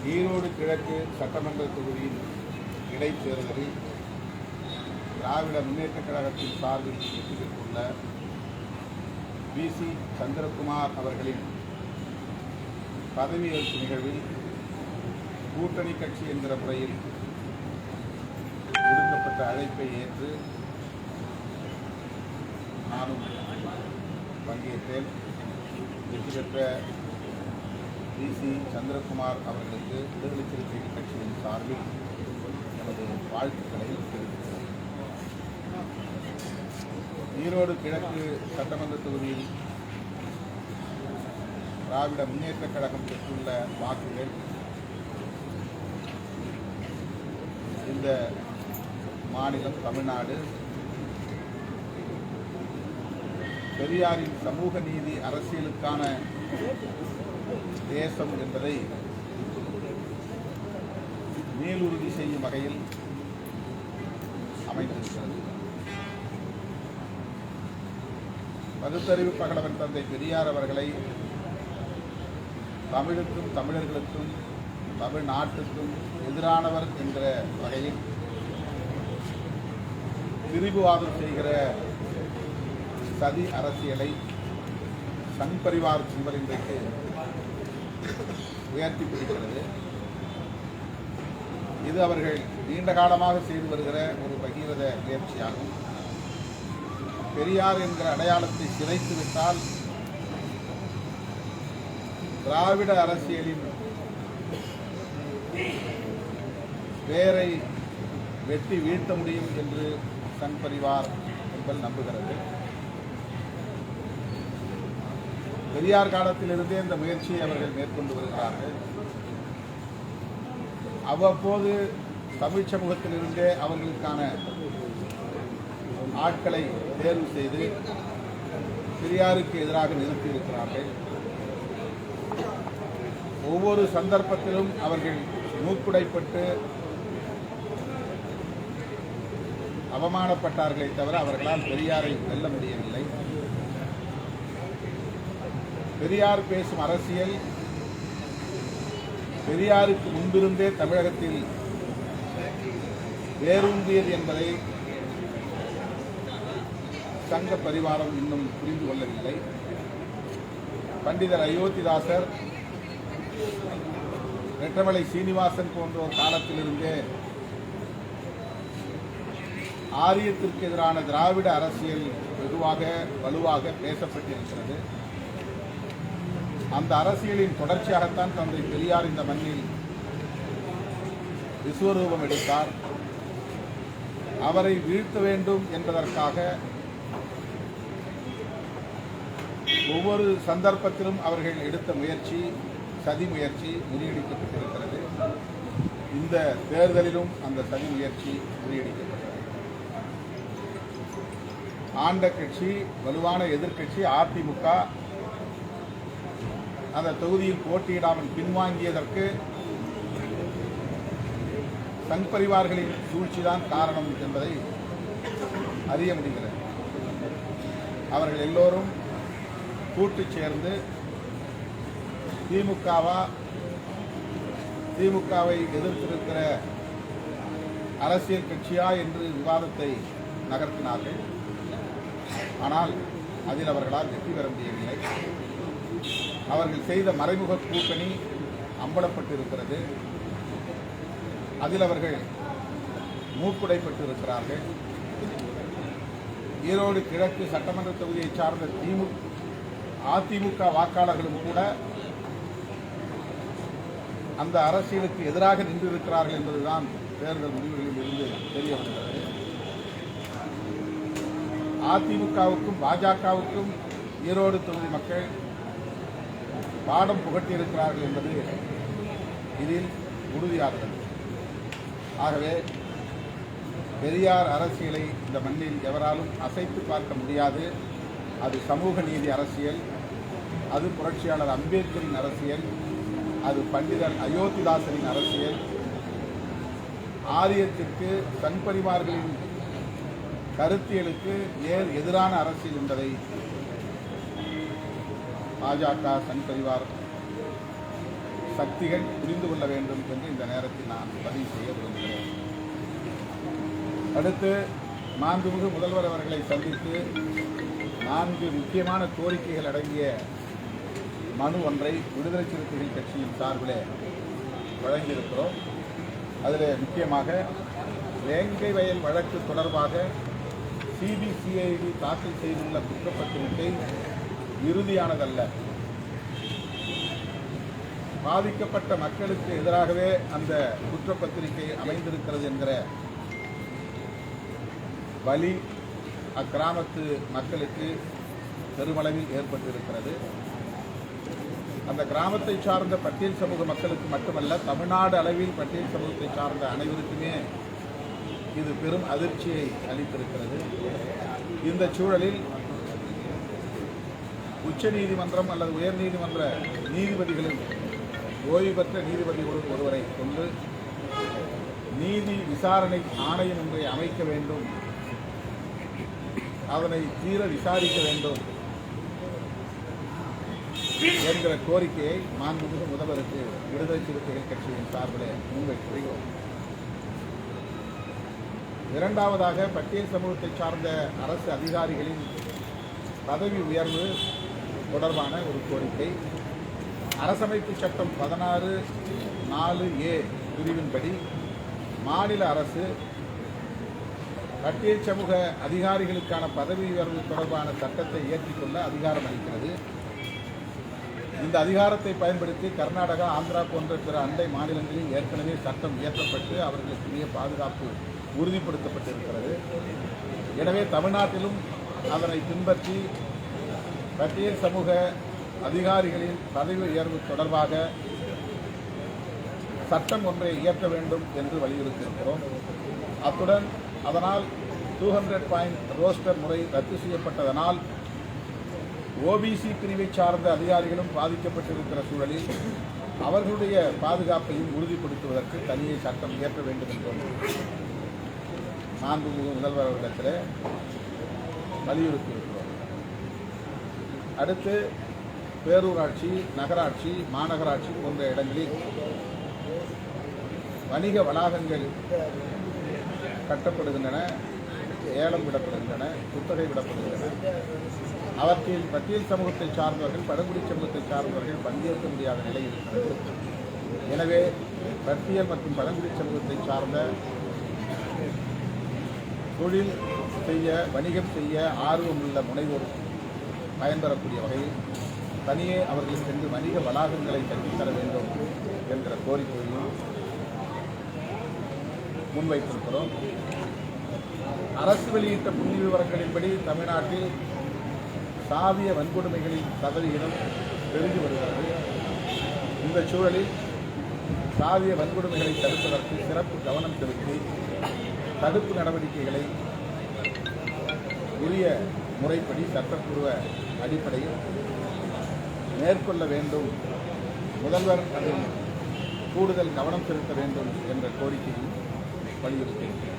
ஈரோடு கிழக்கு சட்டமன்ற தொகுதியின் இடைத்தேர்தலில் திராவிட முன்னேற்றக் கழகத்தின் சார்பில் வெற்றி பெற்றுள்ள வி.சி. சந்திரகுமார் அவர்களின் பதவியேற்பு நிகழ்வில் கூட்டணி கட்சி என்கிற முறையில் விடுக்கப்பட்ட அழைப்பை ஏற்று நானும் பங்கேற்றேன். வெற்றி பெற்ற வி.சி. சந்திரகுமார் அவர்களுக்கு விடுதலை சிறுத்தைகள் கட்சியின் சார்பில் எனது வாழ்த்துக்களை தெரிவிக்கிறேன். ஈரோடு கிழக்கு சட்டமன்ற தொகுதியில் திராவிட முன்னேற்றக் கழகம் பெற்றுள்ள வாக்குகள் இந்த மாநிலம் தமிழ்நாடு பெரியாரின் சமூக நீதி அரசியலுக்கான தேசம் என்பதை மேலுறுதி செய்யும் வகையில் அமைந்திருக்கிறது. பகுத்தறிவு பகலவன் தந்தை பெரியார் அவர்களை தமிழுக்கும் தமிழர்களுக்கும் தமிழ்நாட்டுக்கும் எதிரானவர் என்ற வகையில் திரிபுவாதம் செய்கிற சதி அரசியலை சங் பரிவார் சிம்பல் இன்றைக்கு உயர்த்தி பிடிக்கிறது. இது அவர்கள் நீண்ட காலமாக செய்து வருகிற ஒரு பகீரத முயற்சியாகும். பெரியார் என்கிற அடையாளத்தை சிதைத்து விட்டால் திராவிட அரசியலின் வேரை வெட்டி வீழ்த்த முடியும் என்று சங் பரிவார் சிம்பல் நம்புகிறது. பெரியார் காலத்திலிருந்தே இந்த முயற்சியை அவர்கள் மேற்கொண்டு வருகிறார்கள். அவ்வப்போது தமிழ் சமூகத்திலிருந்தே அவர்களுக்கான ஆட்களை தேர்வு செய்து பெரியாருக்கு எதிராக நிறுத்தியிருக்கிறார்கள். ஒவ்வொரு சந்தர்ப்பத்திலும் அவர்கள் மூக்குடைப்பட்டு அவமானப்பட்டார்களே தவிர அவர்களால் பெரியாரை வெல்ல முடியவில்லை. பெரியார் பேசும் அரசியல் பெரியாருக்கு முன்பிருந்தே தமிழகத்தில் வேரூன்றியது என்பதை சங்க பரிவாரம் இன்னும் புரிந்து கொள்ளவில்லை. பண்டிதர் அயோத்திதாசர், ரெட்டமலை சீனிவாசன் போன்றோர் காலத்திலிருந்தே ஆரியத்திற்கு எதிரான திராவிட அரசியல் வெகுவாக வலுவாக பேசப்பட்டிருக்கிறது. அந்த அரசியலின் தொடர்ச்சியாகத்தான் தந்தை பெரியார் இந்த மண்ணில் விஸ்வரூபம் எடுத்தார். அவரை வீழ்த்த வேண்டும் என்பதற்காக ஒவ்வொரு சந்தர்ப்பத்திலும் அவர்கள் எடுத்த முயற்சி சதி முயற்சி முறியடிக்கப்பட்டிருக்கிறது. இந்த தேர்தலிலும் அந்த சதி முயற்சி முறியடிக்கப்பட்டது. ஆண்ட கட்சி, வலுவான எதிர்க்கட்சி அதிமுக அந்த தொகுதியில் போட்டியிடாமல் பின்வாங்கியதற்கு சங் பரிவார்களின் சூழ்ச்சிதான் காரணம் என்பதை அறிய முடிகிறது. அவர்கள் எல்லோரும் கூட்டு சேர்ந்து திமுகவை எதிர்த்திருக்கிற அரசியல் கட்சியா என்று விவாதத்தை நகர்த்தினார்கள். ஆனால் அதில் அவர்களால் வெற்றி பெற முடியவில்லை. அவர்கள் செய்த மறைமுக கூட்டணி அம்பலப்பட்டிருக்கிறது. அதில் அவர்கள் மூக்குடைப்பட்டு இருக்கிறார்கள். ஈரோடு கிழக்கு சட்டமன்ற தொகுதியை சார்ந்த அதிமுக வாக்காளர்களும் கூட அந்த அரசியலுக்கு எதிராக நின்றிருக்கிறார்கள் என்பதுதான் தேர்தல் முடிவுகளில் இருந்து தெரிய வருகிறது. அதிமுகவுக்கும் பாஜகவுக்கும் ஈரோடு தொகுதி மக்கள் பாடம் புகட்டியிருக்கிறார்கள் என்பது இதில் உறுதியாகிறது. ஆகவே பெரியார் அரசியலை இந்த மண்ணில் எவராலும் அசைத்து பார்க்க முடியாது. அது சமூக நீதி அரசியல், அது புரட்சியாளர் அம்பேத்கரின் அரசியல், அது பண்டிதர் அயோத்திதாசரின் அரசியல், ஆரியத்திற்கு சங் பரிவார்களின் கருத்தியலுக்கு எதிரான அரசியல் என்பதை பாஜக, சங் பரிவார் சக்திகள் புரிந்து கொள்ள வேண்டும் என்று இந்த நேரத்தில் நான் பதிவு செய்ய விரும்புகிறேன். அடுத்து மாண்புமிகு முதல்வர் அவர்களை சந்தித்து 4 முக்கியமான கோரிக்கைகள் அடங்கிய மனு ஒன்றை விடுதலை சிறுத்தைகள் கட்சியின் சார்பில் வழங்கியிருக்கிறோம். அதில் முக்கியமாக வேங்கை வயல் வழக்கு தொடர்பாக சிபிசிஐடி தாக்கல் செய்துள்ள குற்றப்பத்திரிகை இறுதியானதல்ல. பாதிக்கப்பட்ட மக்களுக்கு எதிராகவே அந்த குற்றப்பத்திரிகை அமைந்திருக்கிறது என்கிற வலி அக்கிராமத்து மக்களுக்கு பெருமளவில் ஏற்பட்டிருக்கிறது. அந்த கிராமத்தை சார்ந்த பட்டியல் சமூக மக்களுக்கு மட்டுமல்ல, தமிழ்நாடு அளவில் பட்டியல் சமூகத்தை சார்ந்த அனைவருக்குமே இது பெரும் அதிர்ச்சியை அளித்திருக்கிறது. இந்த சூழலில் உச்ச நீதிமன்றம் அல்லது உயர்நீதிமன்ற நீதிபதிகளின் ஓய்வு பெற்ற நீதிபதிகளுடன் ஒருவரை கொண்டு நீதி விசாரணை ஆணையம் ஒன்றை அமைக்க வேண்டும், அதனை தீர விசாரிக்க வேண்டும் என்கிற கோரிக்கையை மாண்புமிகு முதல்வருக்கு விடுதலை சிறுத்தைகள் கட்சியின் சார்பில் முன்வைக்கிறோம். இரண்டாவதாக, பட்டியல் சமூகத்தை சார்ந்த அரசு அதிகாரிகளின் பதவி உயர்வு தொடர்பான ஒரு கோரிக்கை. அரசமைப்பு சட்டம் 16(4)A பிரிவின்படி மாநில அரசு பட்டியல் சமூக அதிகாரிகளுக்கான பதவி உயர்வு தொடர்பான சட்டத்தை இயற்றிக்கொள்ள அதிகாரம் அளிக்கிறது. இந்த அதிகாரத்தை பயன்படுத்தி கர்நாடகா, ஆந்திரா போன்ற பிற அண்டை மாநிலங்களில் ஏற்கனவே சட்டம் இயற்றப்பட்டு அவர்களுக்குரிய பாதுகாப்பு உறுதிப்படுத்தப்பட்டிருக்கிறது. எனவே தமிழ்நாட்டிலும் அதனை பின்பற்றி பட்டியல் சமூக அதிகாரிகளின் பதவி உயர்வு தொடர்பாக சட்டம் ஒன்றை இயற்ற வேண்டும் என்று வலியுறுத்தியிருக்கிறோம். அத்துடன் அதனால் 200 பாயிண்ட் ரோஸ்டர் முறை ரத்து செய்யப்பட்டதனால் ஓபிசி பிரிவை சார்ந்த அதிகாரிகளும் பாதிக்கப்பட்டிருக்கிற சூழலில் அவர்களுடைய பாதுகாப்பையும் உறுதிப்படுத்துவதற்கு தனியே சட்டம் இயற்ற வேண்டும் என்றும் மாண்புமிகு முதல்வர் அவர்களிடத்தில் வலியுறுத்தியிருக்கிறோம். அடுத்து பேரூராட்சி, நகராட்சி, மாநகராட்சி போன்ற இடங்களில் வணிக வளாகங்கள் கட்டப்படுகின்றன, ஏலம் விடப்படுகின்றன, குத்தகை விடப்படுகின்றன. அவற்றில் பட்டியல் சமூகத்தை சார்ந்தவர்கள், பழங்குடி சமூகத்தை சார்ந்தவர்கள் பங்கேற்க முடியாத நிலை இருக்கிறது. எனவே பட்டியல் மற்றும் பழங்குடி சமூகத்தை சார்ந்த தொழில் செய்ய, வணிகம் செய்ய ஆர்வமுள்ள முனைவோர் பயன்பெறக்கூடிய வகையில் தனியே அவர்கள் சென்று வணிக வளாகங்களை கட்டித்தர வேண்டும் என்கிற கோரிக்கையையும் முன்வைத்திருக்கிறோம். அரசு வெளியிட்ட புள்ளி விவரங்களின்படி தமிழ்நாட்டில் சாதிய வன்கொடுமைகளின் சதவிகிதம் பெருகி வருகிறது. இந்த சூழலில் சாதிய வன்கொடுமைகளை தடுப்பதற்கு சிறப்பு கவனம் செலுத்தி தடுப்பு நடவடிக்கைகளை உரிய முறைப்படி சட்டப்பூர்வ அடிப்படையில் மேற்கொள்ள வேண்டும், முதல்வர் அதில் கூடுதல் கவனம் செலுத்த வேண்டும் என்ற கோரிக்கையும் வலியுறுத்தியிருக்கிறார்.